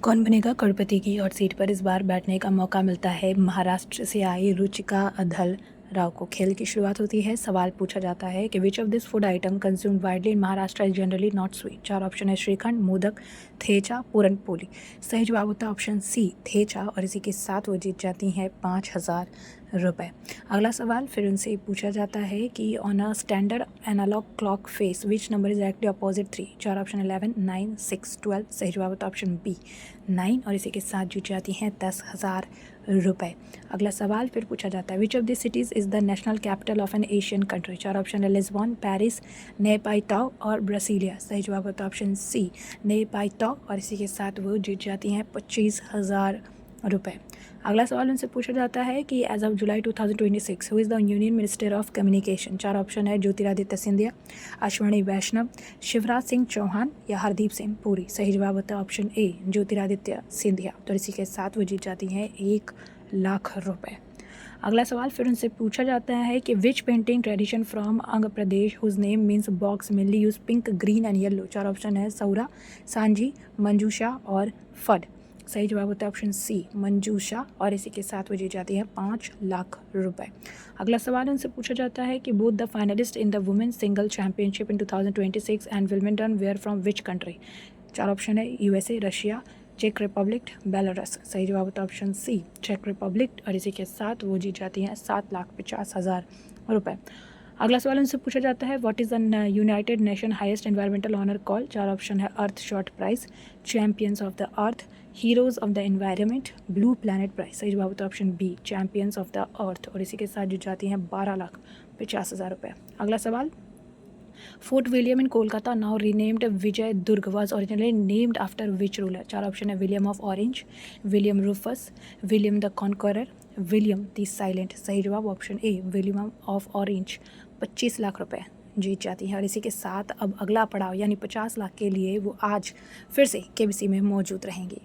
कौन बनेगा करोड़पति की और सीट पर इस बार बैठने का मौका मिलता है महाराष्ट्र से आई रुचिका अधल राव को। खेल की शुरुआत होती है। सवाल पूछा जाता है कि which of this food item consumed widely in Maharashtra is generally not sweet. 4 option है श्रीखंड, मोदक, थेचा, पूरन पोली। सही जवाब होता है ऑप्शन सी थेचा और इसी के साथ वो जीत जाती हैं 5,000 रुपये। अगला सवाल फिर उनसे पूछा जाता है कि on a standard analogue clock face which number is directly opposite 3। 4 option 11, 9, 6, 12। सही जवाब होता है ऑप्शन बी 9 और इसी के साथ जीत जाती हैं 10,000 रुपये। अगला सवाल फिर पूछा जाता है which of this cities is the national capital of N Asian country. 4 option है लिस्बन, पेरिस, नेपाइटाओ और ब्रासीलिया। सही जवाब होता है ऑप्शन सी नेपाइटाओ और इसी के साथ वो जीत जाती हैं 25,000 रुपये। अगला सवाल उनसे पूछा जाता है कि as of July 2026 who is the union minister of communication. 4 option है ज्योतिरादित्य सिंधिया, अश्विनी वैष्णव, शिवराज सिंह चौहान या हरदीप सिंह पुरी। सही जवाब होता है ऑप्शन ए ज्योतिरादित्य सिंधिया। तो इसी के साथ वो जीत जाती हैं 1,00,000 रुपये। अगला सवाल फिर उनसे पूछा जाता है कि which painting tradition from Andhra Pradesh whose name means box mainly use pink, green and yellow. 4 option है सौरा, सांजी, मंजूषा और फड। सही जवाब होता है ऑप्शन सी मंजूषा और इसी के साथ वो जीत जाती है 5,00,000 रुपये। अगला सवाल उनसे पूछा जाता है कि both the finalist in the women single championship in 2026 and Wilmington were from which country. 4 option है यूएसए, रशिया, चेक रिपब्लिक, बेलारस। सही जवाब होता है ऑप्शन सी चेक रिपब्लिक और इसी के साथ वो जीत जाती हैं 7,50,000 रुपये। अगला सवाल उनसे पूछा जाता है what is the United Nation highest environmental honour call. 4 option है Earthshot prize, champions of the earth, heroes of the environment, blue planet prize. सही जवाब होता है option B champions of the earth और इसी के साथ जीत जाती हैं 12,50,000 रुपये। अगला सवाल Fort William in Kolkata, now renamed Vijay Durg, was originally named after which ruler? 4 option है William of Orange, William Rufus, William the Conqueror, William the Silent. सही जवाब option A William of Orange. 25,00,000 रुपये जीत जाती हैं और इसी के साथ अब अगला पड़ाव यानी 50 लाख के लिए वो आज फिर से केबीसी में मौजूद रहेंगी।